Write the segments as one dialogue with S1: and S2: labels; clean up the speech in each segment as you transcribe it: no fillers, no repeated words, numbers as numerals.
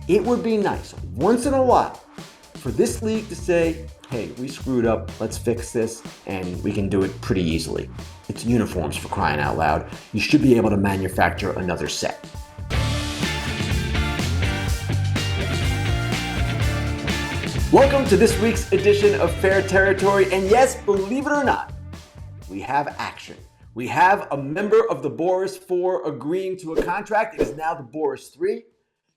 S1: It would be nice once in a while for this league to say, hey, we screwed up, let's fix this, and we can do it pretty easily. It's uniforms, for crying out loud. You should be able to manufacture another set. Welcome to this week's edition of Fair Territory, and yes, believe it or not, we have action. We have a member of the Boras 4 agreeing to a contract. It is now the Boras 3.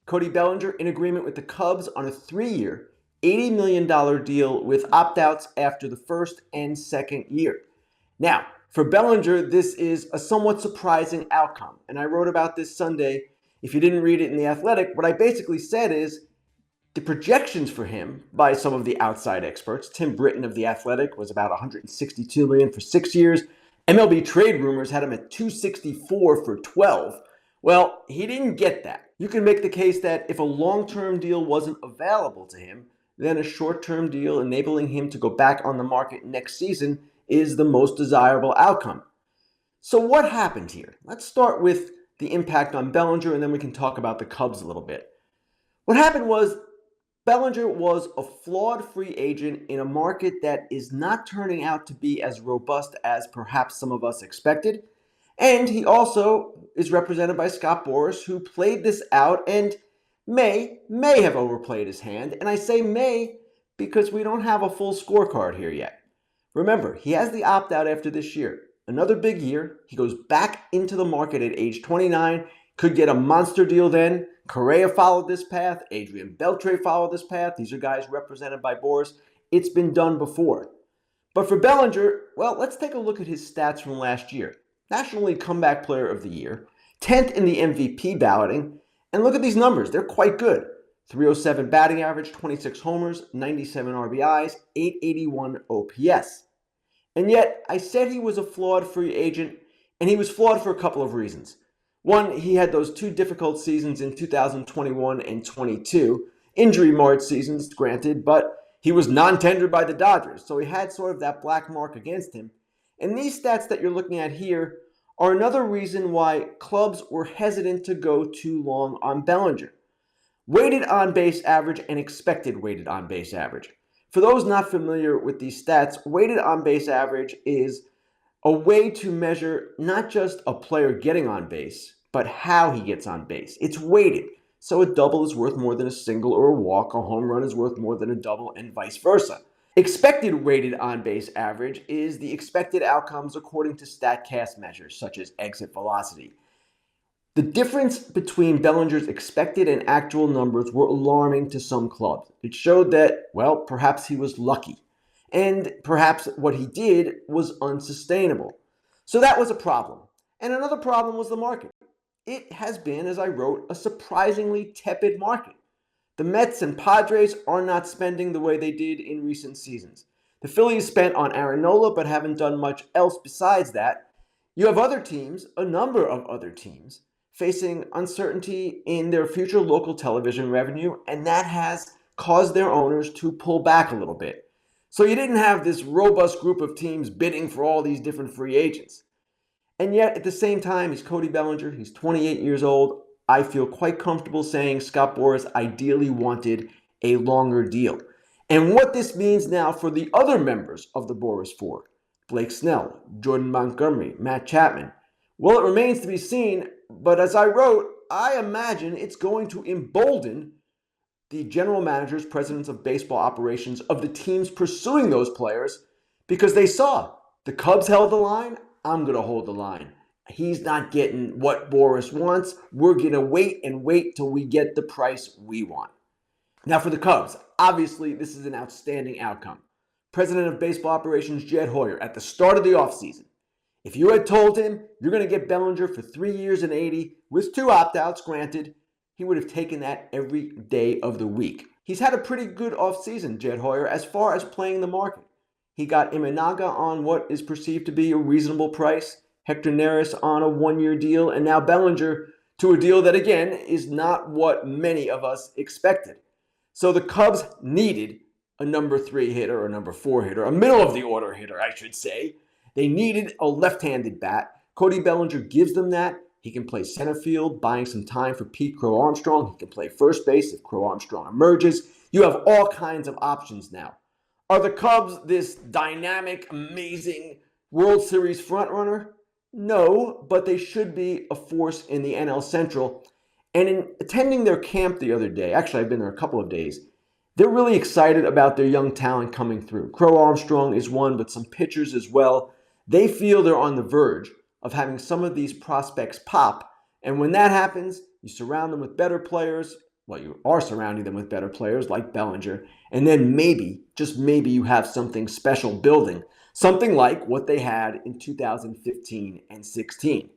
S1: Cody Bellinger in agreement with the Cubs on a 3-year, $80 million deal with opt-outs after the first and second year. Now, for Bellinger, this is a somewhat surprising outcome, and I wrote about this Sunday. If you didn't read it in The Athletic, what I basically said is the projections for him by some of the outside experts, Tim Britton of The Athletic was about $162 million for 6 years. MLB trade rumors had him at $264 for 12. Well, he didn't get that. You can make the case that if a long-term deal wasn't available to him, then a short-term deal enabling him to go back on the market next season is the most desirable outcome. So what happened here? Let's start with the impact on Bellinger, and then we can talk about the Cubs a little bit. What happened was Bellinger was a flawed free agent in a market that is not turning out to be as robust as perhaps some of us expected. And he also is represented by Scott Boras, who played this out and may have overplayed his hand. And I say may because we don't have a full scorecard here yet. Remember, he has the opt-out after this year. Another big year. He goes back into the market at age 29. Could get a monster deal then. Correa followed this path. Adrian Beltre followed this path. These are guys represented by Boras. It's been done before. But for Bellinger, well, let's take a look at his stats from last year. National League Comeback Player of the Year, 10th in the MVP balloting, and look at these numbers. They're quite good. 307 batting average, 26 homers, 97 RBIs, 881 OPS. And yet, I said he was a flawed free agent, and he was flawed for a couple of reasons. One, he had those two difficult seasons in 2021 and 22, injury-marred seasons, granted, but he was non-tendered by the Dodgers, so he had sort of that black mark against him. And these stats that you're looking at here are another reason why clubs were hesitant to go too long on Bellinger. Weighted on-base average and expected weighted on-base average. For those not familiar with these stats, weighted on-base average is a way to measure not just a player getting on base, but how he gets on base. It's weighted. So a double is worth more than a single or a walk. A home run is worth more than a double and vice versa. Expected weighted on-base average is the expected outcomes according to StatCast measures, such as exit velocity. The difference between Bellinger's expected and actual numbers were alarming to some clubs. It showed that, well, perhaps he was lucky. And perhaps what he did was unsustainable. So that was a problem. And another problem was the market. It has been, as I wrote, a surprisingly tepid market. The Mets and Padres are not spending the way they did in recent seasons. The Phillies spent on Aaron Nola but haven't done much else besides that. You have other teams, a number of other teams, facing uncertainty in their future local television revenue, and that has caused their owners to pull back a little bit. So you didn't have this robust group of teams bidding for all these different free agents. And yet, at the same time, he's Cody Bellinger. He's 28 years old. I feel quite comfortable saying Scott Boras ideally wanted a longer deal. And what this means now for the other members of the Boras 4, Blake Snell, Jordan Montgomery, Matt Chapman, well, it remains to be seen, but as I wrote, I imagine it's going to embolden the general managers, presidents of baseball operations of the teams pursuing those players because they saw the Cubs held the line, I'm going to hold the line. He's not getting what Boras wants. We're going to wait till we get the price we want. Now for the Cubs, obviously this is an outstanding outcome. President of Baseball Operations Jed Hoyer at the start of the offseason. If you had told him you're going to get Bellinger for 3 years and 80 with 2 opt-outs granted, he would have taken that every day of the week. He's had a pretty good offseason, Jed Hoyer, as far as playing the market. He got Imanaga on what is perceived to be a reasonable price, Hector Neris on a 1-year deal, and now Bellinger to a deal that, again, is not what many of us expected. So the Cubs needed a number 3 hitter, or a number 4 hitter, a middle-of-the-order hitter, I should say. They needed a left-handed bat. Cody Bellinger gives them that. He can play center field, buying some time for Pete Crow Armstrong. He can play first base if Crow Armstrong emerges. You have all kinds of options now. Are the Cubs this dynamic, amazing World Series frontrunner? No, but they should be a force in the NL Central. And in attending their camp the other day, actually I've been there a couple of days, they're really excited about their young talent coming through. Crow Armstrong is one, but some pitchers as well. They feel they're on the verge of having some of these prospects pop. And when that happens, you surround them with better players. Well, you are surrounding them with better players like Bellinger. And then maybe, just maybe, you have something special building. Something like what they had in 2015 and 16.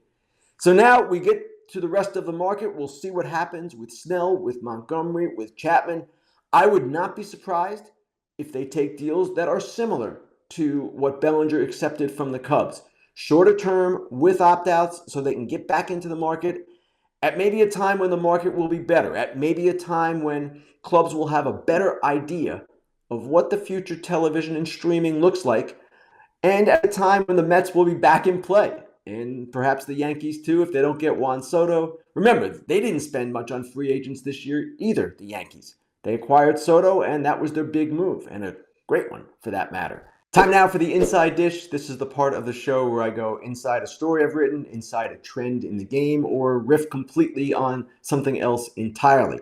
S1: So now we get to the rest of the market. We'll see what happens with Snell, with Montgomery, with Chapman. I would not be surprised if they take deals that are similar to what Bellinger accepted from the Cubs. Shorter term with opt-outs so they can get back into the market at maybe a time when the market will be better, at maybe a time when clubs will have a better idea of what the future television and streaming looks like, and at a time when the Mets will be back in play. And perhaps the Yankees too, if they don't get Juan Soto. Remember, they didn't spend much on free agents this year either, the Yankees. They acquired Soto, and that was their big move, and a great one for that matter. Time now for the Inside Dish. This is the part of the show where I go inside a story I've written, inside a trend in the game, or riff completely on something else entirely.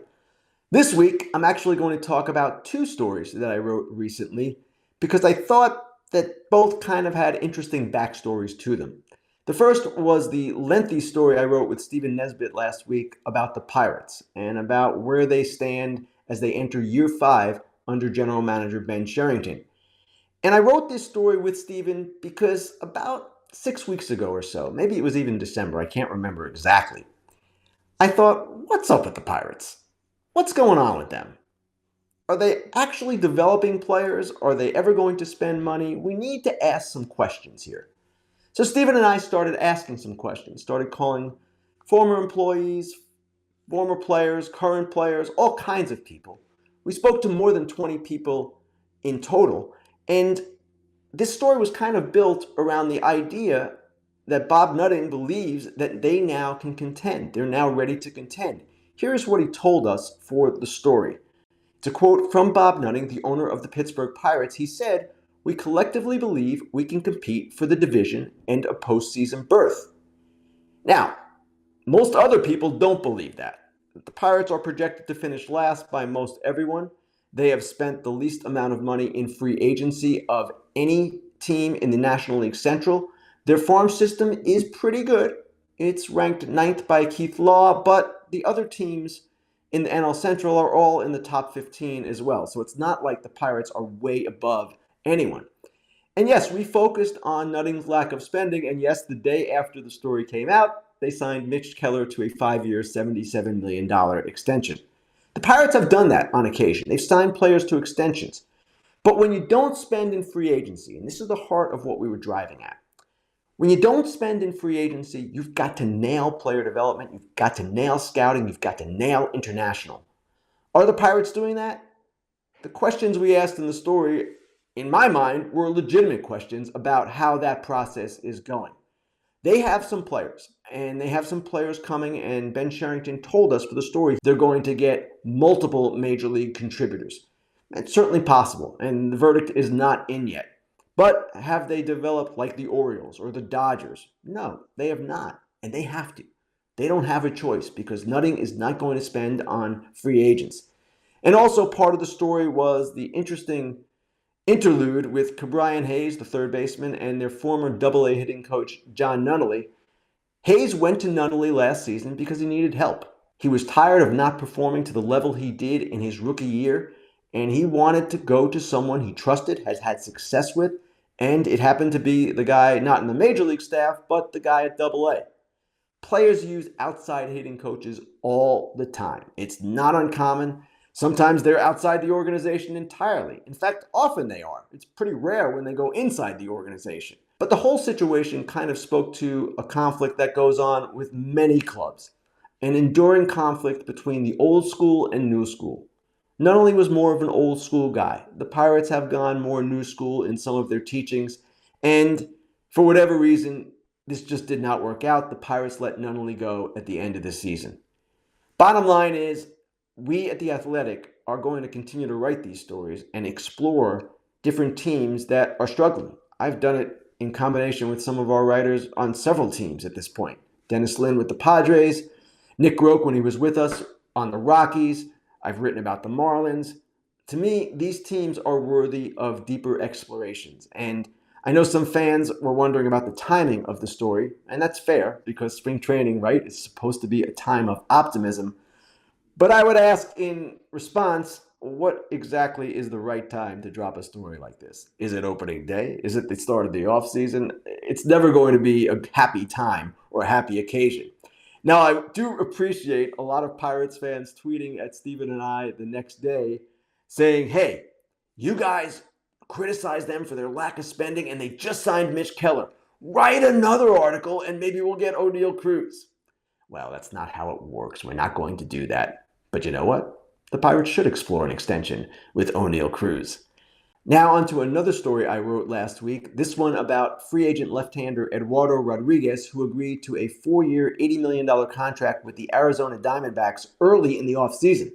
S1: This week, I'm actually going to talk about two stories that I wrote recently because I thought that both kind of had interesting backstories to them. The first was the lengthy story I wrote with Stephen Nesbitt last week about the Pirates and about where they stand as they enter year 5 under general manager Ben Cherington. And I wrote this story with Stephen because about 6 weeks ago or so, maybe it was even December, I can't remember exactly, I thought, what's up with the Pirates? What's going on with them? Are they actually developing players? Are they ever going to spend money? We need to ask some questions here. So Stephen and I started asking some questions, started calling former employees, former players, current players, all kinds of people. We spoke to more than 20 people in total. And this story was kind of built around the idea that Bob Nutting believes that they now can contend. They're now ready to contend. Here's what he told us for the story. To quote from Bob Nutting, the owner of the Pittsburgh Pirates, he said, "We collectively believe we can compete for the division and a postseason berth." Now, most other people don't believe that. The Pirates are projected to finish last by most everyone. They have spent the least amount of money in free agency of any team in the National League Central. Their farm system is pretty good. It's ranked 9th by Keith Law, but the other teams in the NL Central are all in the top 15 as well. So it's not like the Pirates are way above anyone. And yes, we focused on Nutting's lack of spending. And yes, the day after the story came out, they signed Mitch Keller to a 5-year, $77 million extension. The Pirates have done that on occasion. They've signed players to extensions. But when you don't spend in free agency, and this is the heart of what we were driving at, when you don't spend in free agency, you've got to nail player development, you've got to nail scouting, you've got to nail international. Are the Pirates doing that? The questions we asked in the story, in my mind, were legitimate questions about how that process is going. They have some players, and they have some players coming, and Ben Cherington told us for the story they're going to get multiple major league contributors. It's certainly possible, and the verdict is not in yet. But have they developed like the Orioles or the Dodgers? No, they have not, and they have to. They don't have a choice because Nutting is not going to spend on free agents. And also part of the story was the interesting interlude with Ke'Bryan Hayes, the third baseman, and their former Double-A hitting coach, John Nunnally. Hayes went to Nunnally last season because he needed help. He was tired of not performing to the level he did in his rookie year, and he wanted to go to someone he trusted, has had success with, and it happened to be the guy not in the major league staff, but the guy at Double-A. Players use outside hitting coaches all the time. It's not uncommon. Sometimes they're outside the organization entirely. In fact, often they are. It's pretty rare when they go inside the organization. But the whole situation kind of spoke to a conflict that goes on with many clubs, an enduring conflict between the old school and new school. Nunnally was more of an old school guy. The Pirates have gone more new school in some of their teachings, and for whatever reason, this just did not work out. The Pirates let Nunnally go at the end of the season. Bottom line is, we at The Athletic are going to continue to write these stories and explore different teams that are struggling. I've done it in combination with some of our writers on several teams at this point. Dennis Lynn with the Padres, Nick Groke when he was with us on the Rockies. I've written about the Marlins. To me, these teams are worthy of deeper explorations. And I know some fans were wondering about the timing of the story, and that's fair because spring training, right, is supposed to be a time of optimism. But I would ask in response, what exactly is the right time to drop a story like this? Is it opening day? Is it the start of the offseason? It's never going to be a happy time or a happy occasion. Now, I do appreciate a lot of Pirates fans tweeting at Steven and I the next day saying, hey, you guys criticize them for their lack of spending and they just signed Mitch Keller. Write another article and maybe we'll get O'Neill Cruz. Well, that's not how it works. We're not going to do that. But you know what? The Pirates should explore an extension with O'Neill Cruz. Now on to another story I wrote last week, this one about free agent left-hander Eduardo Rodriguez, who agreed to a 4-year, $80 million contract with the Arizona Diamondbacks early in the offseason.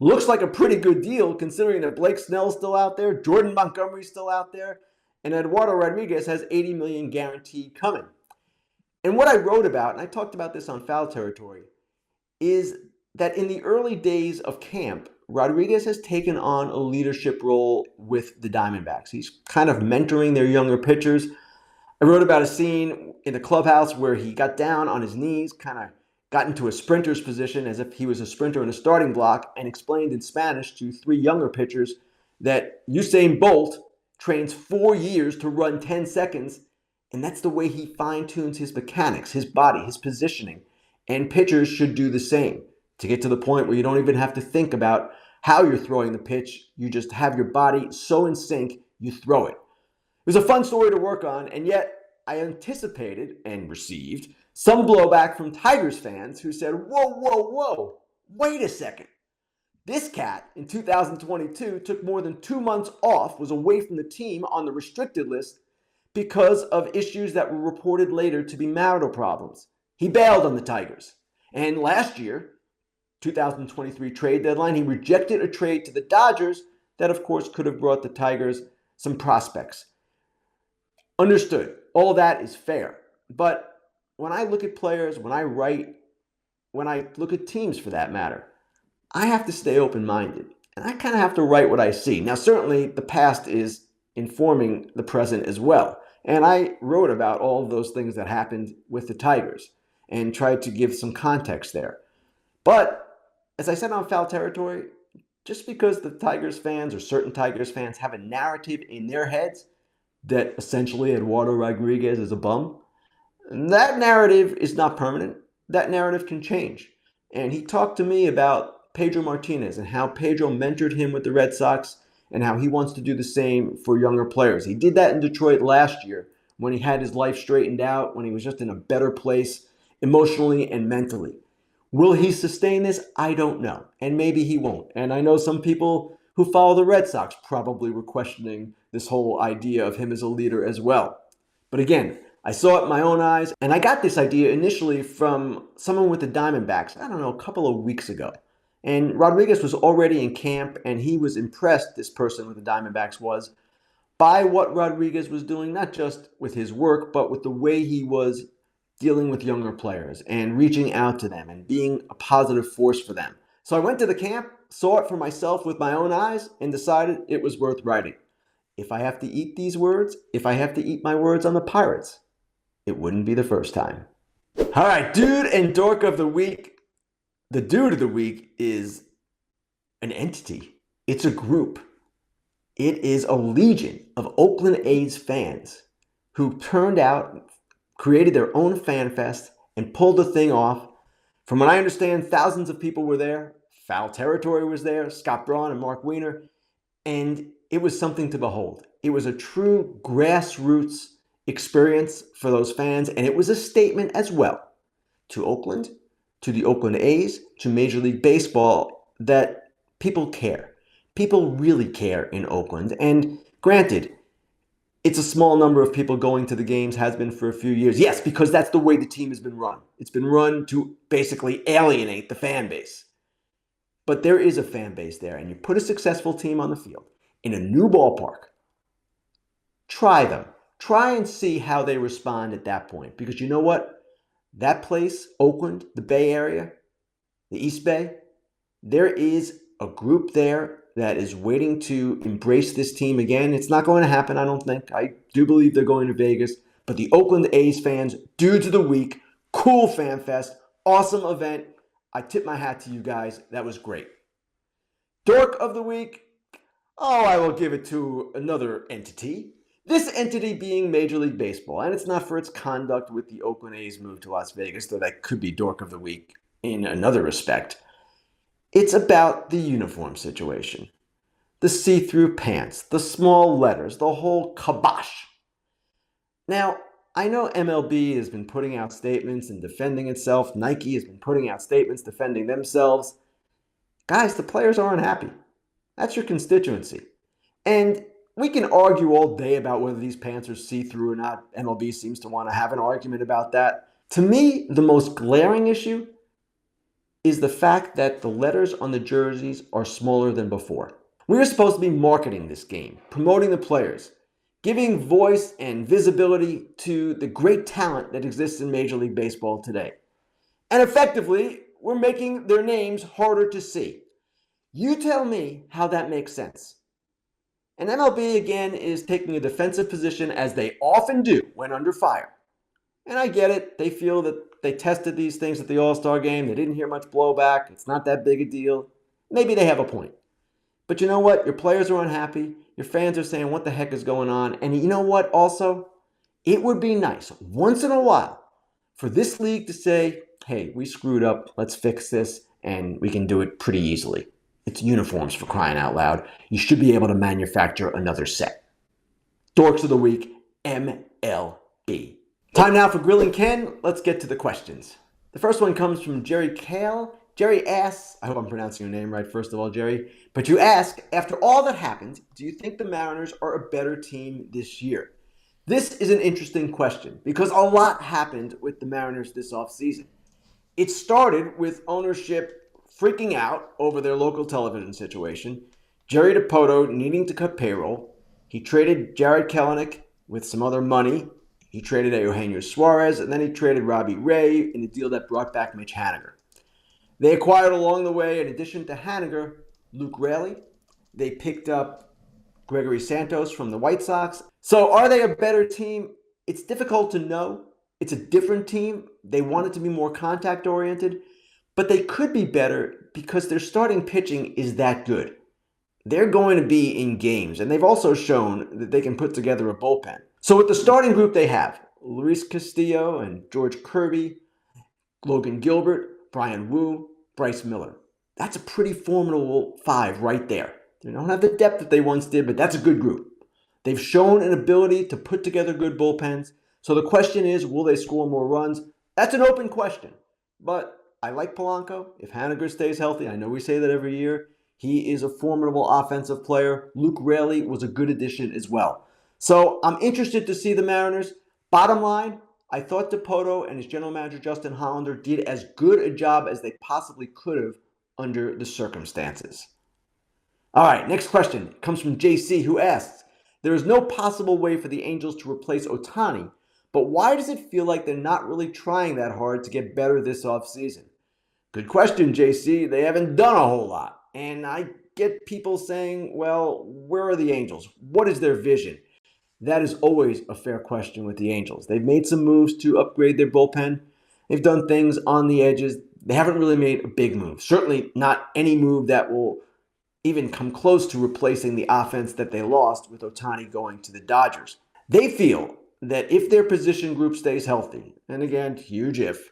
S1: Looks like a pretty good deal considering that Blake Snell's still out there, Jordan Montgomery's still out there, and Eduardo Rodriguez has $80 million guaranteed coming. And what I wrote about, and I talked about this on Foul Territory, is that in the early days of camp, Rodriguez has taken on a leadership role with the Diamondbacks. He's kind of mentoring their younger pitchers. I wrote about a scene in the clubhouse where he got down on his knees, kind of got into a sprinter's position as if he was a sprinter in a starting block, and explained in Spanish to 3 younger pitchers that Usain Bolt trains 4 years to run 10 seconds, and that's the way he fine-tunes his mechanics, his body, his positioning, and pitchers should do the same to get to the point where you don't even have to think about how you're throwing the pitch. You just have your body so in sync, you throw it. It was a fun story to work on, and yet I anticipated and received some blowback from Tigers fans who said, whoa, wait a second. This cat in 2022 took more than 2 months off, was away from the team on the restricted list because of issues that were reported later to be marital problems. He bailed on the Tigers. And last year, 2023 trade deadline, he rejected a trade to the Dodgers that, of course, could have brought the Tigers some prospects. Understood. All of that is fair. But when I look at players, when I write, when I look at teams for that matter, I have to stay open-minded. And I kind of have to write what I see. Now, certainly, the past is informing the present as well. And I wrote about all of those things that happened with the Tigers and tried to give some context there. But as I said on Foul Territory, just because the Tigers fans or certain Tigers fans have a narrative in their heads that essentially Eduardo Rodriguez is a bum, that narrative is not permanent. That narrative can change. And he talked to me about Pedro Martinez and how Pedro mentored him with the Red Sox and how he wants to do the same for younger players. He did that in Detroit last year when he had his life straightened out, when he was just in a better place emotionally and mentally. Will he sustain this? I don't know. And maybe he won't. And I know some people who follow the Red Sox probably were questioning this whole idea of him as a leader as well. But again, I saw it with my own eyes, and I got this idea initially from someone with the Diamondbacks, I don't know, a couple of weeks ago. And Rodriguez was already in camp, and he was impressed, this person with the Diamondbacks was, by what Rodriguez was doing, not just with his work, but with the way he was dealing with younger players and reaching out to them and being a positive force for them. So I went to the camp, saw it for myself with my own eyes, and decided it was worth writing. If I have to eat these words, if I have to eat my words on the Pirates, it wouldn't be the first time. All right, dude and dork of the week. The dude of the week is an entity. It's a group. It is a legion of Oakland A's fans who turned out, created their own fan fest, and pulled the thing off. From what I understand, thousands of people were there. Foul Territory was there, Scott Boras and Mark Weiner, and it was something to behold. It was a true grassroots experience for those fans, and it was a statement as well to Oakland, to the Oakland A's, to Major League Baseball, that people care. People really care in Oakland, and granted, It's a small number of people going to the games, has been for a few years. Yes, because that's the way the team has been run. It's been run to basically alienate the fan base. But there is a fan base there, and you put a successful team on the field in a new ballpark. Try them. Try and see how they respond at that point. Because you know what? That place, Oakland, the Bay Area, the East Bay, there is a group there that is waiting to embrace this team again. It's not going to happen, I don't think. I do believe they're going to Vegas. But the Oakland A's fans, dudes of the week, cool fan fest, awesome event. I tip my hat to you guys. That was great. Dork of the week. Oh, I will give it to another entity. This entity being Major League Baseball. And it's not for its conduct with the Oakland A's move to Las Vegas, though that could be Dork of the week in another respect. It's about the uniform situation. The see-through pants, the small letters, the whole kibosh. Now, I know MLB has been putting out statements and defending itself. Nike has been putting out statements defending themselves. Guys, the players aren't happy. That's your constituency. And we can argue all day about whether these pants are see-through or not. MLB seems to want to have an argument about that. To me, the most glaring issue is the fact that the letters on the jerseys are smaller than before. We are supposed to be marketing this game, promoting the players, giving voice and visibility to the great talent that exists in Major League Baseball today. And effectively, we're making their names harder to see. You tell me how that makes sense. And MLB, again, is taking a defensive position, as they often do when under fire. And I get it. They feel that they tested these things at the All-Star game. They didn't hear much blowback. It's not that big a deal. Maybe they have a point. But you know what? Your players are unhappy. Your fans are saying, what the heck is going on? And you know what also? It would be nice once in a while for this league to say, hey, we screwed up. Let's fix this. And we can do it pretty easily. It's uniforms, for crying out loud. You should be able to manufacture another set. Dorks of the week, MLB. Time now for Grillin Ken. Let's get to the questions. The first one comes from Jerry Kale. Jerry asks, I hope I'm pronouncing your name right, first of all, Jerry. But you ask, after all that happened, do you think the Mariners are a better team this year? This is an interesting question because a lot happened with the Mariners this offseason. It started with ownership freaking out over their local television situation, Jerry DiPoto needing to cut payroll. He traded Jared Kelenic with some other money. He traded Eugenio Suarez, and then he traded Robbie Ray in a deal that brought back Mitch Haniger. They acquired along the way, in addition to Haniger, Luke Raley. They picked up Gregory Santos from the White Sox. So are they a better team? It's difficult to know. It's a different team. They want it to be more contact-oriented. But they could be better because their starting pitching is that good. They're going to be in games, and they've also shown that they can put together a bullpen. So with the starting group they have, Luis Castillo and George Kirby, Logan Gilbert, Brian Wu, Bryce Miller. That's a pretty formidable five right there. They don't have the depth that they once did, but that's a good group. They've shown an ability to put together good bullpens. So the question is, will they score more runs? That's an open question. But I like Polanco. If Haniger stays healthy, I know we say that every year, he is a formidable offensive player. Luke Raley was a good addition as well. So I'm interested to see the Mariners. Bottom line, I thought DiPoto and his general manager Justin Hollander did as good a job as they possibly could have under the circumstances. All right, next question comes from JC, who asks, there is no possible way for the Angels to replace Ohtani, but why does it feel like they're not really trying that hard to get better this offseason? Good question, JC. They haven't done a whole lot. And I get people saying, well, where are the Angels? What is their vision? That is always a fair question with the Angels. They've made some moves to upgrade their bullpen. They've done things on the edges. They haven't really made a big move. Certainly not any move that will even come close to replacing the offense that they lost with Ohtani going to the Dodgers. They feel that if their position group stays healthy, and again, huge if,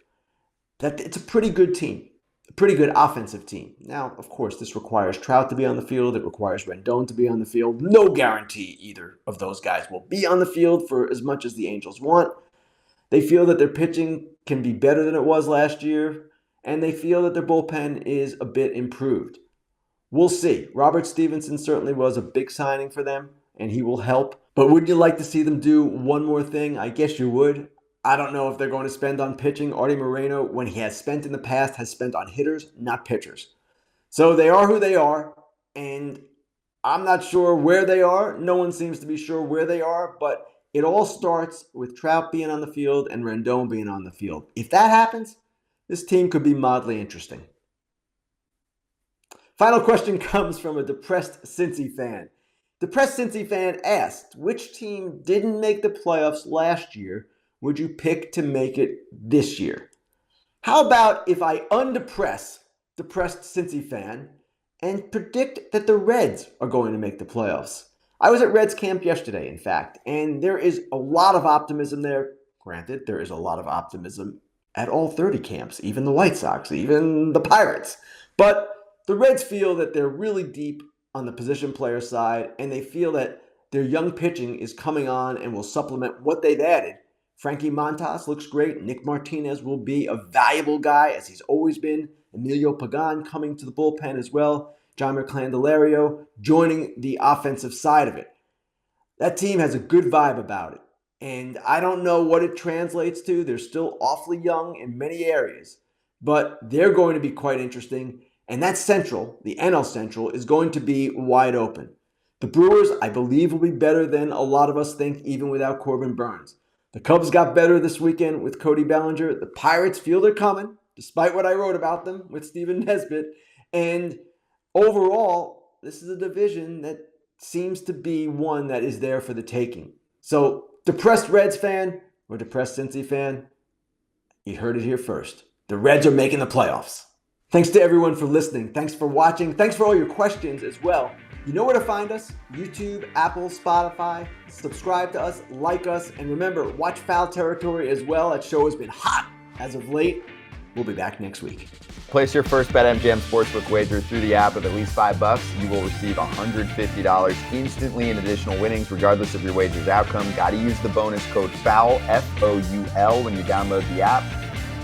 S1: that it's a pretty good team, a pretty good offensive team. Now, of course, this requires Trout to be on the field. It requires Rendon to be on the field. No guarantee either of those guys will be on the field for as much as the Angels want. They feel that their pitching can be better than it was last year, and they feel that their bullpen is a bit improved. We'll see. Robert Stevenson certainly was a big signing for them. and he will help. But would you like to see them do one more thing? I guess you would. I don't know if they're going to spend on pitching. Artie Moreno, when he has spent in the past, has spent on hitters, not pitchers. So they are who they are, and I'm not sure where they are. No one seems to be sure where they are, but it all starts with Trout being on the field and Rendon being on the field. If that happens, this team could be mildly interesting. Final question comes from a depressed Cincy fan. Depressed Cincy fan asked, which team didn't make the playoffs last year would you pick to make it this year? How about if I undepress depressed Cincy fan and predict that the Reds are going to make the playoffs? I was at Reds camp yesterday, in fact, and there is a lot of optimism there. Granted, there is a lot of optimism at all 30 camps, even the White Sox, even the Pirates. But the Reds feel that they're really deep on the position player side, and they feel that their young pitching is coming on and will supplement what they've added. Frankie Montas looks great. Nick Martinez will be a valuable guy, as he's always been. Emilio Pagan coming to the bullpen as well. John Candelario joining the offensive side of it. That team has a good vibe about it. And I don't know what it translates to. They're still awfully young in many areas. But they're going to be quite interesting. And that Central, the NL Central, is going to be wide open. The Brewers, I believe, will be better than a lot of us think, even without Corbin Burns. The Cubs got better this weekend with Cody Bellinger. The Pirates feel they're coming, despite what I wrote about them with Stephen Nesbitt. And overall, this is a division that seems to be one that is there for the taking. So, depressed Reds fan or depressed Cincy fan, you heard it here first. The Reds are making the playoffs. Thanks to everyone for listening. Thanks for watching. Thanks for all your questions as well. You know where to find us: YouTube, Apple, Spotify. Subscribe to us, like us, and remember, watch Foul Territory as well. That show has been hot as of late. We'll be back next week.
S2: Place your first BetMGM Sportsbook wager through the app of at least $5. You will receive $150 instantly in additional winnings, regardless of your wager's outcome. Got to use the bonus code FOUL, F-O-U-L, when you download the app.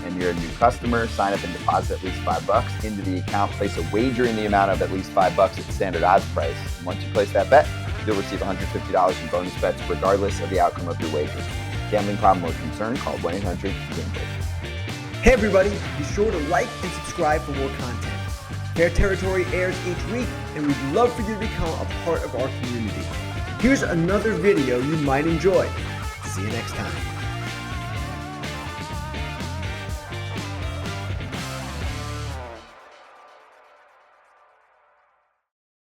S2: And you're a new customer, sign up and deposit at least $5 into the account. Place a wager in the amount of at least $5 at the standard odds price. And once you place that bet, you'll receive $150 in bonus bets, regardless of the outcome of your wager. Gambling problem or concern? Call 1-800-GAMBLER.
S1: Hey everybody, be sure to like and subscribe for more content. Fair Territory airs each week, and we'd love for you to become a part of our community. Here's another video you might enjoy. See you next time.